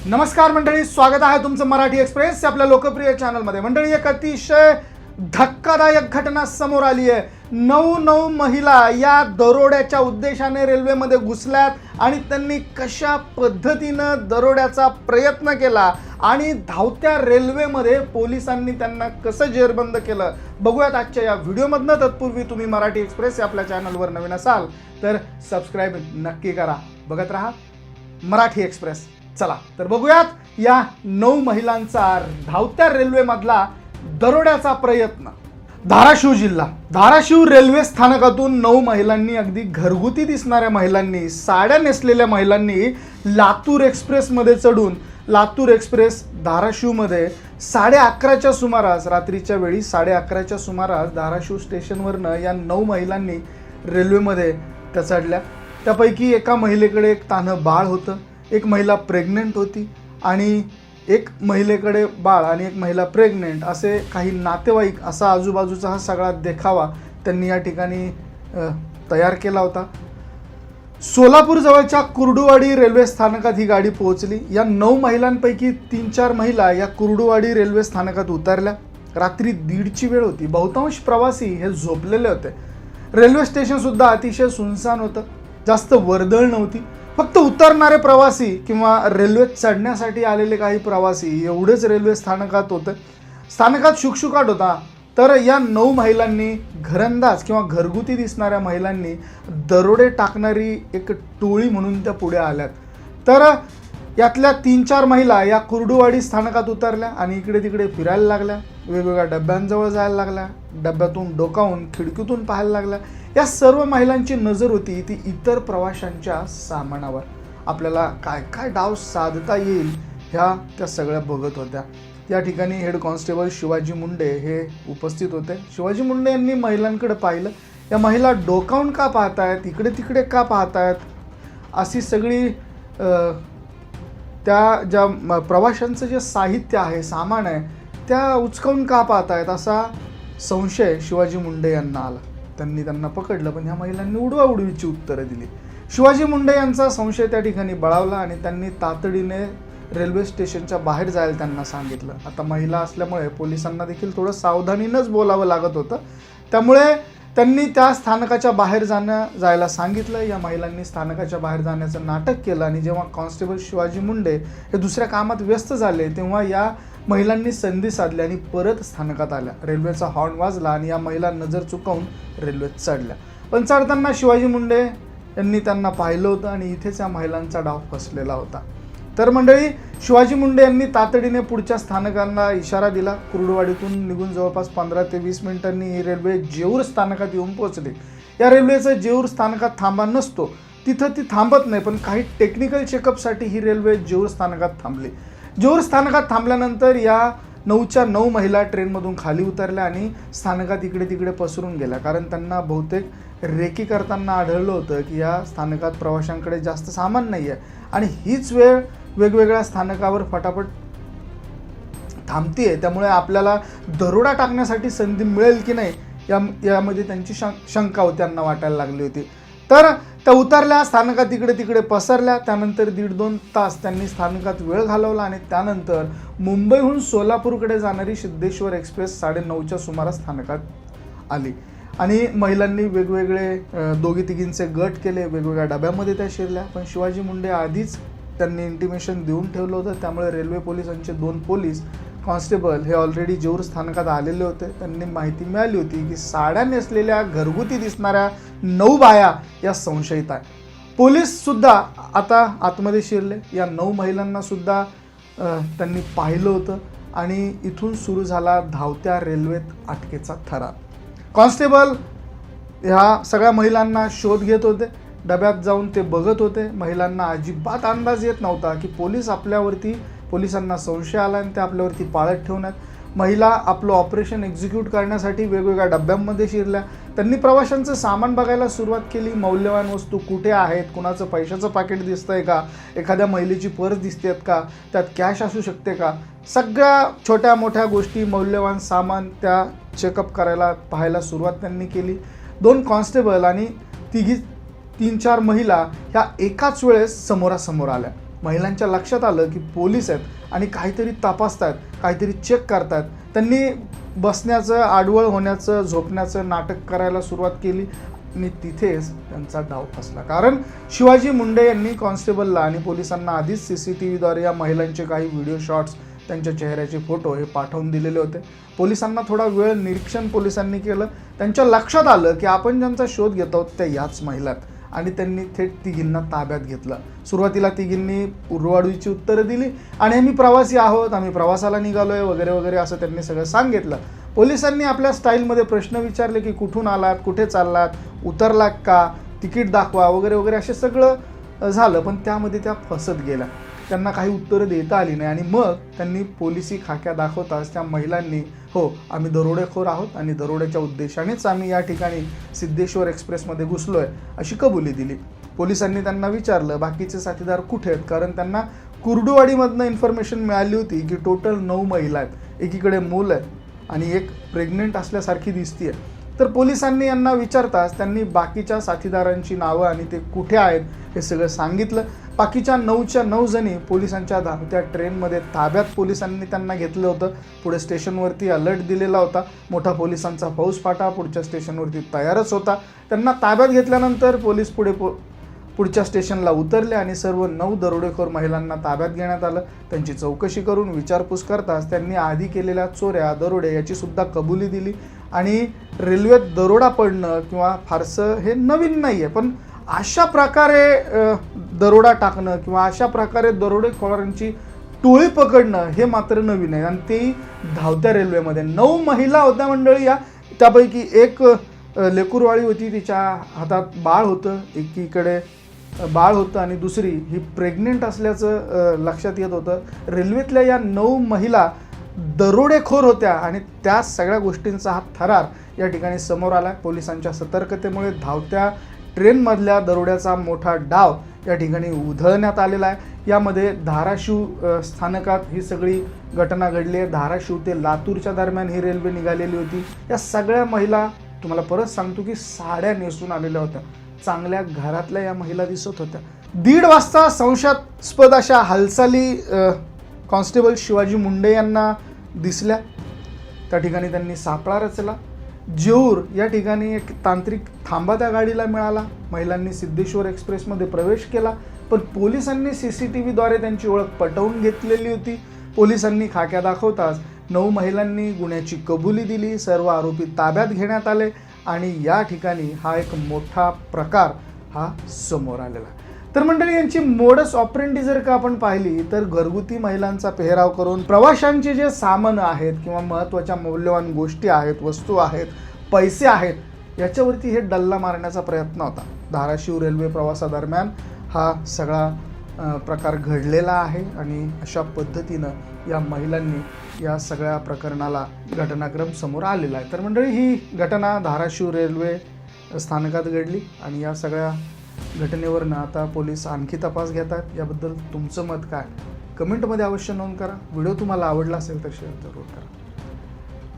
नमस्कार मंडळी, स्वागत आहे तुमचं मराठी एक्सप्रेस आपल्या लोकप्रिय चॅनलमध्ये। मंडळी, एक अतिशय धक्कादायक घटना समोर आली आहे। 9 महिला या दरोड्याच्या उद्देशाने रेल्वेमध्ये घुसल्यात आणि त्यांनी कशा पद्धतीनं दरोड्याचा प्रयत्न केला आणि धावत्या रेल्वेमध्ये पोलिसांनी त्यांना कसं जेरबंद केलं बघूयात आजच्या या व्हिडिओमधनं। तत्पूर्वी तुम्ही मराठी एक्सप्रेस आपल्या चॅनलवर नवीन असाल तर सबस्क्राइब नक्की करा, बघत राहा मराठी एक्सप्रेस। चला तर बघूयात या 9 महिलांचा धावत्या रेल्वेमधला दरोड्याचा प्रयत्न। धाराशिव जिल्हा, धाराशिव रेल्वे स्थानकातून 9 महिलांनी, अगदी घरगुती दिसणाऱ्या महिलांनी, साड्या नेसलेल्या महिलांनी लातूर एक्सप्रेसमध्ये चढून लातूर एक्सप्रेस धाराशिवमध्ये 11:30च्या सुमारास, रात्रीच्या वेळी 11:30च्या सुमारास धाराशिव स्टेशनवरनं या 9 महिलांनी रेल्वेमध्ये त्या चढल्या। त्यापैकी एका महिलेकडे एक तान्हं बाळ होतं, एक महिला प्रेग्नेंट होती आणि एक महिलेकडे बाळ आणि एक महिला प्रेग्नेंट, असे काही नातेवाईक, असा आजूबाजूचा हा सगळा देखावा त्यांनी या ठिकाणी तयार केला होता। सोलापूर जवळच्या कुर्डुवाडी रेल्वे स्थानकात ही गाडी पोहोचली। या 9 महिलांपैकी 3-4 महिला या कुर्डुवाडी रेल्वे स्थानकात उतरल्या। रात्री 1:30ची वेळ होती, बहुतांश प्रवासी हे झोपलेले होते। रेल्वे स्टेशन सुद्धा अतिशय सुनसान होतं, जास्त वर्दळ नव्हती, फक्त उतरणारे प्रवासी किंवा रेल्वेत चढण्यासाठी आलेले काही प्रवासी एवढेच रेल्वे स्थानकात होते। स्थानकात शुकशुकाट होता। तर या 9 महिलांनी, घरंदाज किंवा घरगुती दिसणाऱ्या महिलांनी, दरोडे टाकणारी एक टोळी म्हणून त्या पुढे आल्यात। तर यातल्या 3-4 महिला या कुर्डुवाडी स्थानकात उतरल्या आणि इकडे तिकडे फिरायला लागल्या, वेगवेगळ्या डब्यांजवळ जायला लागल्या, डब्यातून डोकावून खिडकीतून पाहायला लागल्या। या सर्व महिलांची नजर होती ती इतर प्रवाशांच्या सामानावर। आपल्याला काय काय डाव साधता येईल ह्या त्या सगळ्या बघत होत्या। या ठिकाणी हेड कॉन्स्टेबल शिवाजी मुंडे हे उपस्थित होते। शिवाजी मुंडे यांनी महिलांकडे पाहिलं, या महिला डोकावून का पाहतायत, इकडे तिकडे का पाहतायत, अशी सगळी त्या ज्या प्रवाशांचं जे साहित्य आहे, सामान आहे, त्या उचकावून का पाहतायत असा संशय शिवाजी मुंडे यांना आला। त्यांनी त्यांना पकडलं, पण ह्या महिलांनी उडवाउडवीची उत्तरं दिली। शिवाजी मुंडे यांचा संशय त्या ठिकाणी बळावला आणि त्यांनी तातडीने रेल्वे स्टेशनच्या बाहेर जायला त्यांना सांगितलं। आता महिला असल्यामुळे पोलिसांना देखील थोडं सावधानीनंच बोलावं लागत होतं, त्यामुळे त्यांनी त्या स्थानकाच्या बाहेर जायला सांगितलं। या महिलांनी स्थानकाच्या बाहेर जाण्याचं नाटक केलं आणि जेव्हा कॉन्स्टेबल शिवाजी मुंडे हे दुसऱ्या कामात व्यस्त झाले तेव्हा या महिलांनी संधी साधली आणि परत स्थानकात आल्या। रेल्वेचा हॉर्न वाजला आणि या महिला नजर चुकवून रेल्वेत चढल्या, पण चढताना शिवाजी मुंडे यांनी त्यांना पाहिलं होतं आणि इथेच या महिलांचा डाव फसलेला होता। तर मंडळी, शिवाजी मुंडे यांनी तातडीने पुढच्या स्थानकांना इशारा दिला। कुर्डुवाडीतून निघून जवळपास 15 ते 20 मिनिटांनी ही रेल्वे जेऊर स्थानकात येऊन पोहोचली। या रेल्वेचं जेऊर स्थानकात थांबा नसतो, तिथं ती थांबत नाही, पण काही टेक्निकल चेकअपसाठी ही रेल्वे जेऊर स्थानकात थांबली। जेऊर स्थानकात थांबल्यानंतर या 9च्या 9 महिला ट्रेनमधून खाली उतरल्या आणि स्थानकात इकडे तिकडे पसरून गेल्या, कारण त्यांना बहुतेक रेकी करताना आढळलं होतं की या स्थानकात प्रवाशांकडे जास्त सामान नाही आहे आणि हीच वेळ वेगवेगळ्या स्थानकावर फटाफट थांबतीये, त्यामुळे आपल्याला दरोडा टाकण्यासाठी संधी मिळेल की नाही यामध्ये त्यांची शंका होती, त्यांना वाटायला लागली होती। तर त्या उतरल्या, स्थानकात इकडे तिकडे पसरल्या। त्यानंतर 1.5-2 तास त्यांनी स्थानकात वेळ घालवला आणि त्यानंतर मुंबईहून सोलापूरकडे जाणारी सिद्धेश्वर एक्सप्रेस 9:30च्या सुमारास स्थानकात आली आणि महिलांनी वेगवेगळे 2-3 गट केले, वेगवेगळ्या डब्यामध्ये त्या शिरल्या। पण शिवाजी मुंडे आधीच त्यांनी इंटिमेशन देऊन ठेवलं होतं, त्यामुळे रेल्वे पोलिसांचे 2 पोलीस कॉन्स्टेबल हे ऑलरेडी जेऊर स्थानकात आलेले होते। त्यांनी माहिती मिळाली होती की साड्या नेसलेल्या घरगुती दिसणाऱ्या 9 बाया या संशयित आहे। पोलीस सुद्धा आता आतमध्ये शिरले। या 9 महिलांना सुद्धा त्यांनी पाहिलं होतं आणि इथून सुरू झाला धावत्या रेल्वेत अटकेचा थरार। कॉन्स्टेबल ह्या सगळ्या महिलांना शोध घेत होते, डब्यात जाऊन ते बघत होते। महिलांना अजिबात अंदाज येत नव्हता की पोलिसांना संशय आला आणि ते आपल्यावरती पाळत ठेवण्यात। महिला आपलं ऑपरेशन एक्झिक्यूट करण्यासाठी वेगवेगळ्या डब्यांमध्ये शिरल्या। त्यांनी प्रवाशांचं सामान बघायला सुरुवात केली, मौल्यवान वस्तू कुठे आहेत, कुणाचं पैशाचं पाकिट दिसतंय का, एखाद्या महिलेची पर्स दिसतेत का, त्यात कॅश असू शकते का, सगळ्या छोट्या मोठ्या गोष्टी, मौल्यवान सामान त्या चेकअप करायला पाहायला सुरुवात त्यांनी केली। 2 कॉन्स्टेबल आणि 3-4 महिला ह्या एकाच वेळेस समोरासमोर आल्या महिलांच्या लक्षात आलं की पोलीस आहेत आणि काहीतरी तपासतात, काहीतरी चेक करतात. त्यांनी बसण्याचं, आडवळ होण्याचं, झोपण्याचं नाटक करायला सुरुवात केली आणि तिथेच त्यांचा डाव फसला. कारण शिवाजी मुंडे यांनी कॉन्स्टेबलला आणि पोलिसांना आधीच CCTVद्वारे या महिलांचे काही व्हिडिओ शॉट्स, त्यांच्या चेहऱ्याचे फोटो हे पाठवून दिलेले होते. पोलिसांना थोडा वेळ निरीक्षण पोलिसांनी केलं. त्यांच्या लक्षात आलं की आपण ज्यांचा शोध घेत आहोत त्या याच महिला आहेत आणि त्यांनी थेट तिघींना ताब्यात घेतलं. सुरुवातीला तिघींनी उरवाडीची उत्तरं दिली आणि आम्ही प्रवासी आहोत, आम्ही प्रवासाला निघालोय वगैरे वगैरे असं त्यांनी सगळं सांगितलं. पोलिसांनी आपल्या स्टाईलमध्ये प्रश्न विचारले की कुठून आलात, कुठे चाललात, उतरलात का, तिकीट दाखवा वगैरे वगैरे असे सगळं झालं. पण त्यामध्ये त्या फसत गेल्या. त्यांना काही उत्तरं देता आली नाही आणि मग त्यांनी पोलिसी खाक्या दाखवताच त्या महिलांनी हो आम्ही दरोडेखोर आहोत आणि दरोड्याच्या उद्देशानेच आम्ही या ठिकाणी सिद्धेश्वर एक्सप्रेसमध्ये घुसलोय अशी कबुली दिली. पोलिसांनी त्यांना विचारलं बाकीचे साथीदार कुठे आहेत, कारण त्यांना कुर्डुवाडीमधनं इन्फॉर्मेशन मिळाली होती की टोटल 9 महिला आहेत, एकीकडे मूल आहे आणि एक प्रेग्नेंट असल्यासारखी दिसतीये. तर पोलिसांनी यांना विचारताच त्यांनी बाकीच्या साथीदारांची नावं आणि ते कुठे आहेत हे सगळं सांगितलं. बाकीच्या 9च्या 9 जणी पोलिसांच्या धावत्या ट्रेनमध्ये ताब्यात पोलिसांनी त्यांना घेतलं होतं. पुढे स्टेशनवरती अलर्ट दिलेला होता. मोठा पोलिसांचा फौजफाटा पुढच्या स्टेशनवरती तयारच होता. त्यांना ताब्यात घेतल्यानंतर पोलीस पुढच्या स्टेशनला उतरले आणि सर्व 9 दरोडेखोर महिलांना ताब्यात घेण्यात आलं. त्यांची चौकशी करून विचारपूस करताच त्यांनी आधी केलेल्या चोऱ्या, दरोडे याची सुद्धा कबुली दिली आणि रेल्वेत दरोडा पडणं किंवा फारसं हे नवीन नाही आहे, पण अशा प्रकारे दरोडा टाकणं किंवा अशा प्रकारे दरोडेखोरांची टोळी पकडणं हे मात्र नवीन आहे आणि तेही धावत्या रेल्वेमध्ये. 9 महिला होत्या मंडळी. या त्यापैकी एक लेकुरवाळी होती, तिच्या हातात बाळ होतं, एकीकडे बाळ होतं आणि दुसरी ही प्रेग्नेंट असल्याचं लक्षात येत होतं. रेल्वेतल्या या 9 महिला दरोडेखोर होत्या आणि त्या सगळ्या गोष्टींचा हा थरार या ठिकाणी समोर आला. पोलिसांच्या सतर्कतेमुळे धावत्या ट्रेनमधल्या दरोड्याचा मोठा डाव या ठिकाणी उधळण्यात आलेला आहे. यामध्ये धाराशिव स्थानकात ही सगळी घटना घडली आहे. धाराशिव ते लातूरच्या दरम्यान ही रेल्वे निघालेली होती. या सगळ्या महिला, तुम्हाला परत सांगतो की साड्या नेसून आलेल्या होत्या, चांगल्या घरातल्या या महिला दिसत होत्या. 1:30 वाजता संशयास्पद अशा हालचाली कॉन्स्टेबल शिवाजी मुंडे यांना दिसल्या. त्या ठिकाणी त्यांनी सापळा रचला. जेऊर या ठिकाणी एक तांत्रिक थांबा त्या गाडीला मिळाला. महिलांनी सिद्धेश्वर एक्सप्रेसमध्ये प्रवेश केला, पण पोलिसांनी CCTVद्वारे त्यांची ओळख पटवून घेतलेली होती. पोलिसांनी खाक्या दाखवताच 9 महिलांनी गुन्ह्याची कबुली दिली. सर्व आरोपी ताब्यात घेण्यात आले आणि या ठिकाणी हा एक मोठा प्रकार हा समोर आलेला. तर मंडळी, यांची मोडस ऑपरेंडी जर का आपण पाहिली तर घरगुती महिलांचा पेहराव करून प्रवाशांचे जे सामान आहेत किंवा महत्त्वाच्या मौल्यवान गोष्टी आहेत, वस्तू आहेत, पैसे आहेत, याच्यावरती हे डल्ला मारण्याचा प्रयत्न होता. धाराशिव रेल्वे प्रवासादरम्यान हा सगळा प्रकार घडलेला आहे आणि अशा पद्धतीनं या महिलांनी या सगळ्या प्रकरणाला घटनाक्रम समोर आलेला आहे. तर मंडळी, ही घटना धाराशिव रेल्वे स्थानकात घडली आणि या सगळ्या घटनेवरनं आता पोलीस आणखी तपास घेतात. याबद्दल तुमचं मत काय, कमेंटमध्ये अवश्य नोंद करा. व्हिडिओ तुम्हाला आवडला असेल तर शेअर जरूर करा.